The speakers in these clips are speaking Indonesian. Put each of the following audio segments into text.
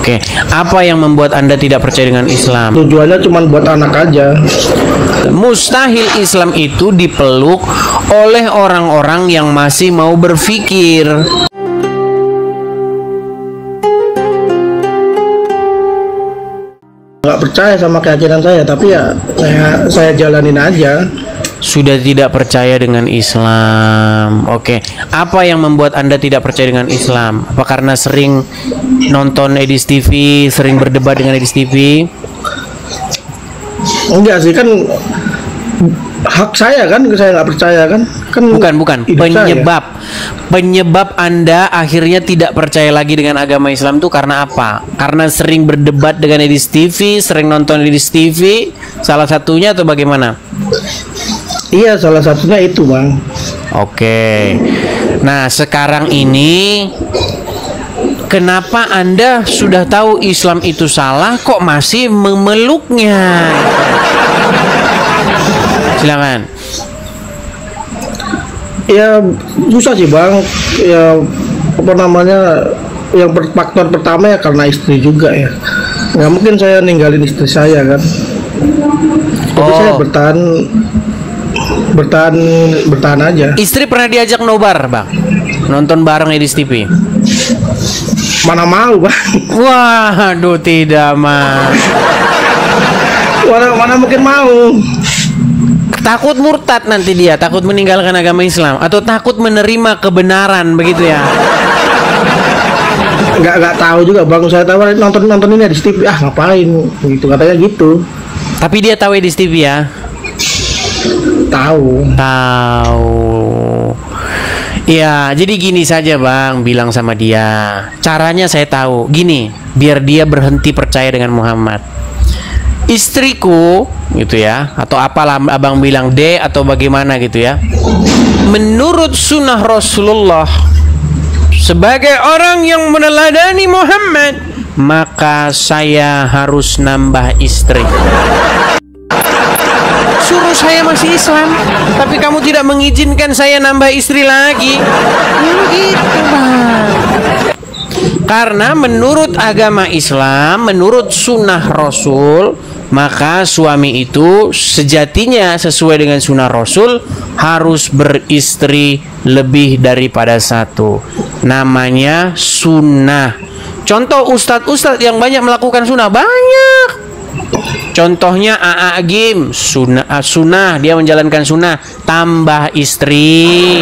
Oke, apa yang membuat Anda tidak percaya dengan Islam? Tujuannya cuma buat anak aja. Mustahil Islam itu dipeluk oleh orang-orang yang masih mau berpikir. Nggak percaya sama keyakinan saya, tapi ya saya jalanin aja. Sudah tidak percaya dengan Islam. Oke, apa yang membuat Anda tidak percaya dengan Islam? Apa karena sering nonton Edis TV, sering berdebat dengan Edis TV? Enggak sih, kan hak saya kan, saya nggak percaya kan Bukan penyebab Anda akhirnya tidak percaya lagi dengan agama Islam itu karena apa? Karena sering berdebat dengan Edis TV, sering nonton Edis TV, salah satunya atau bagaimana? Iya, salah satunya itu, Bang. Oke. Nah, sekarang ini kenapa Anda sudah tahu Islam itu salah kok masih memeluknya? Silakan. Ya susah sih, Bang. Ya apa namanya? Yang faktor pertama ya karena istri juga ya. Nggak mungkin saya ninggalin istri saya kan. Jadi saya bertahan aja. Istri pernah diajak nobar, Bang? Nonton bareng Edis TV? Mana mau, Bang? Waduh, tidak, Mas. Mana mungkin mau. Takut murtad nanti dia, takut meninggalkan agama Islam atau takut menerima kebenaran, begitu ya? Nggak tahu juga, Bang. Saya tahu nonton ini di TV, ngapain gitu, katanya gitu. Tapi dia tahu Edis TV ya? Tahu. Ya, jadi gini saja, Bang, bilang sama dia. Caranya saya tahu. Gini, biar dia berhenti percaya dengan Muhammad. Istriku, gitu ya, atau apalah Abang bilang D atau bagaimana gitu ya. Menurut sunnah Rasulullah, sebagai orang yang meneladani Muhammad, maka saya harus nambah istri. Suruh saya masih Islam, tapi kamu tidak mengizinkan saya nambah istri lagi. Gitu, Bang. Karena menurut agama Islam, menurut sunnah Rasul, maka suami itu sejatinya sesuai dengan sunnah Rasul harus beristri lebih daripada satu. Namanya sunnah. Contoh ustadz-ustadz yang banyak melakukan sunnah banyak. Contohnya A.A. Agim, sunnah, dia menjalankan sunnah, tambah istri.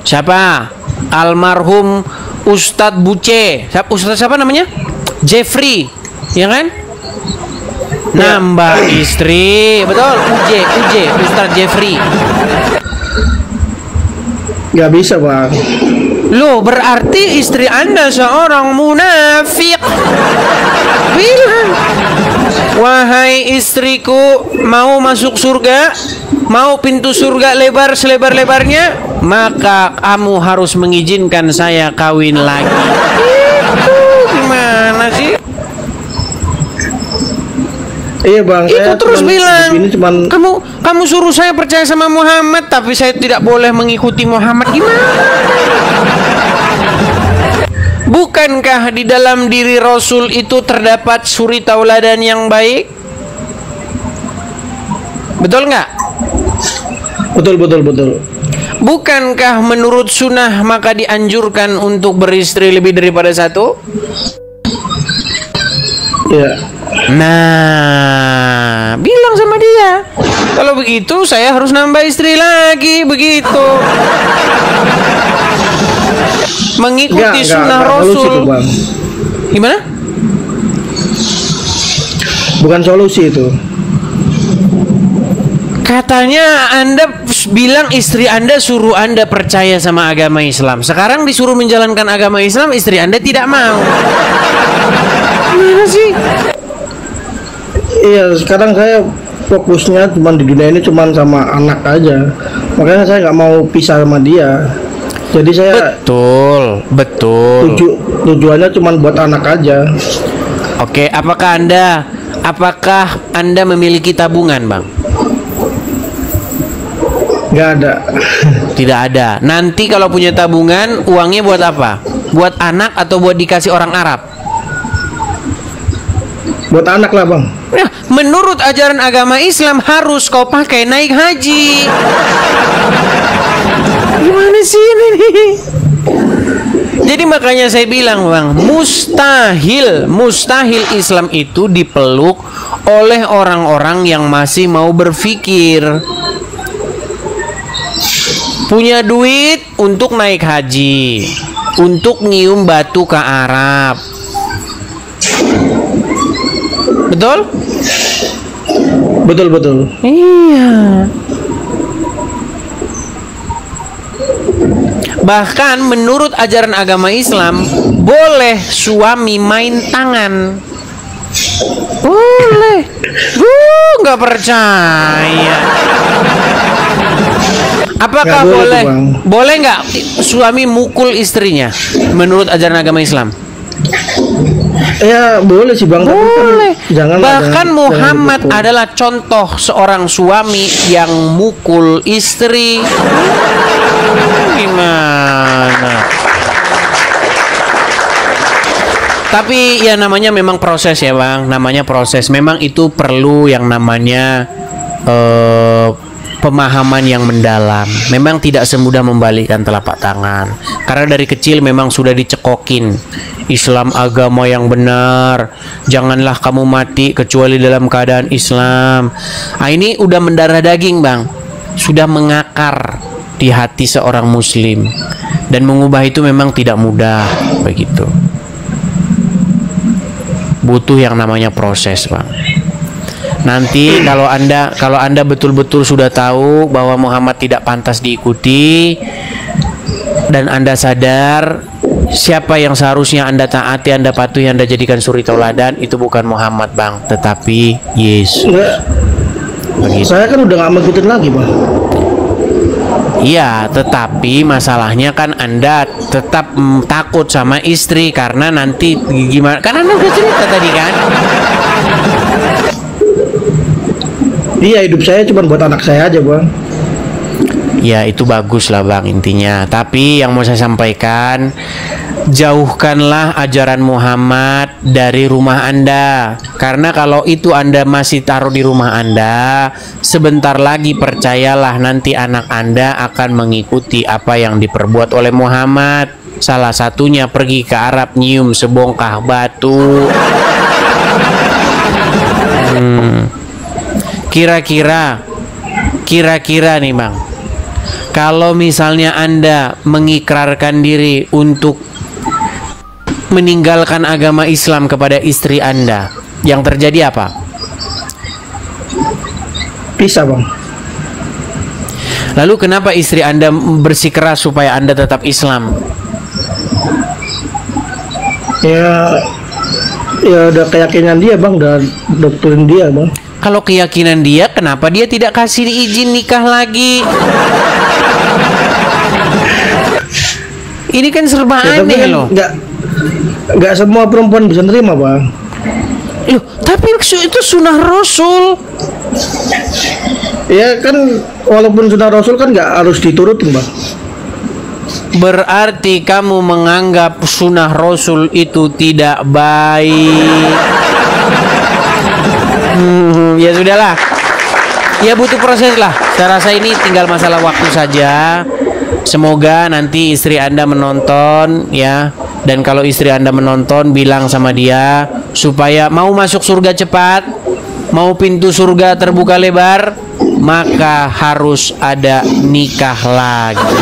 Siapa? Almarhum Ustadz Buce. Ustadz siapa namanya? Jeffrey, ya kan? Nambah istri, betul? Uje, Ustadz Jeffrey. Gak bisa, Bang. Loh, berarti istri Anda seorang munafik. Bilang, wahai istriku, mau masuk surga, mau pintu surga lebar selebar-lebarnya, maka kamu harus mengizinkan saya kawin lagi. Itu gimana sih? Iya, Bang. Itu terus bilang, cuman... kamu suruh saya percaya sama Muhammad, tapi saya tidak boleh mengikuti Muhammad. Gimana? Bukankah di dalam diri Rasul itu terdapat suri tauladan yang baik? Betul nggak? Betul. Bukankah menurut sunnah maka dianjurkan untuk beristri lebih daripada satu? Ya. Nah, bilang sama dia, kalau begitu saya harus nambah istri lagi, begitu. Mengikuti sunnah Rasul. Itu, Bang. Gimana? Bukan solusi itu. Katanya Anda bilang istri Anda suruh Anda percaya sama agama Islam. Sekarang disuruh menjalankan agama Islam, istri Anda tidak mau. Gimana sih? Iya, sekarang saya fokusnya cuma di dunia ini cuma sama anak aja. Makanya saya nggak mau pisah sama dia. Jadi saya betul. Tujuannya cuma buat anak aja. Oke, apakah Anda memiliki tabungan, Bang? Nggak ada. Tidak ada. Nanti kalau punya tabungan, uangnya buat apa? Buat anak atau buat dikasih orang Arab? Buat anak lah bang. Nah, menurut ajaran agama Islam harus kau pakai naik haji. Gimana sih ini nih? Jadi makanya saya bilang bang, mustahil Islam itu dipeluk oleh orang-orang yang masih mau berpikir. Punya duit untuk naik haji, untuk nyium batu ke Arab. Betul? Betul. Iya. Bahkan menurut ajaran agama Islam boleh suami main tangan. Boleh. Nggak percaya. Apakah boleh? Boleh nggak suami mukul istrinya menurut ajaran agama Islam? Ya boleh sih bang. Boleh. Jangan bahkan Muhammad adalah contoh seorang suami yang mukul istri. Gimana? Tapi ya namanya memang proses ya bang. Namanya proses. Memang itu perlu yang namanya pemahaman yang mendalam. Memang tidak semudah membalikkan telapak tangan. Karena dari kecil memang sudah dicekokin, Islam agama yang benar, janganlah kamu mati kecuali dalam keadaan Islam. Nah, ini udah mendarah daging bang, sudah mengakar di hati seorang muslim. Dan mengubah itu memang tidak mudah begitu. Butuh yang namanya proses bang. Nanti kalau anda betul-betul sudah tahu bahwa Muhammad tidak pantas diikuti dan anda sadar siapa yang seharusnya anda taati, anda patuhi, anda jadikan suri tauladan, itu bukan Muhammad bang, tetapi Yesus. Saya kan udah nggak mengikutin lagi bang. Iya, tetapi masalahnya kan anda tetap takut sama istri karena nanti gimana? Kan anda udah cerita tadi kan. Iya, hidup saya cuma buat anak saya aja bang. Ya itu bagus lah bang intinya. Tapi yang mau saya sampaikan, jauhkanlah ajaran Muhammad dari rumah anda. Karena kalau itu anda masih taruh di rumah anda, sebentar lagi percayalah nanti anak anda akan mengikuti apa yang diperbuat oleh Muhammad. Salah satunya pergi ke Arab nyium sebongkah batu. Kira-kira nih bang, kalau misalnya anda mengikrarkan diri untuk meninggalkan agama Islam kepada istri anda, yang terjadi apa? Bisa bang. Lalu kenapa istri anda bersikeras supaya anda tetap Islam? Ya udah keyakinan dia bang, udah doktrin dia bang. Kalau keyakinan dia, kenapa dia tidak kasih izin nikah lagi? Ini kan serba aneh loh. Nggak semua perempuan bisa nerima bang. Loh, tapi itu sunnah Rasul. Ya kan, walaupun sunnah Rasul kan nggak harus diturutin bang. Berarti kamu menganggap sunnah Rasul itu tidak baik. Ya sudahlah. Ya butuh proses lah. Saya rasa ini tinggal masalah waktu saja. Semoga nanti istri anda menonton ya. Dan kalau istri anda menonton, bilang sama dia supaya mau masuk surga cepat, mau pintu surga terbuka lebar, maka harus ada nikah lagi.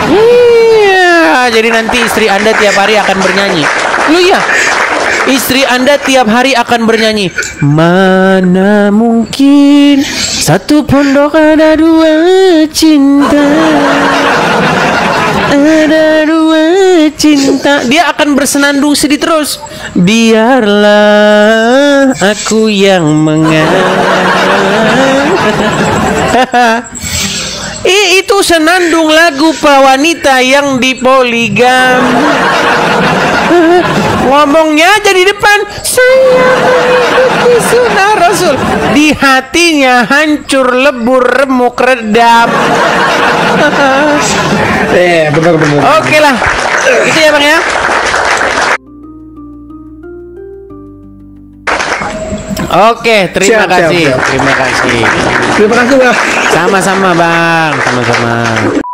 Iya, jadi nanti istri anda tiap hari akan bernyanyi. Lu ya, istri anda tiap hari akan bernyanyi, mana mungkin satu pondok ada dua cinta, ada dua cinta. Dia akan bersenandung sedih terus. Biarlah aku yang itu senandung lagu para wanita yang dipoligam. Ngomongnya aja di depan, saya mengikuti Sunnah Rasul. Di hatinya hancur lebur remuk redap. Benar-benar. Oke lah, itu ya Bang ya. Oke, terima kasih. Siap. Terima kasih. Terima kasih Bang. Sama-sama Bang, sama-sama.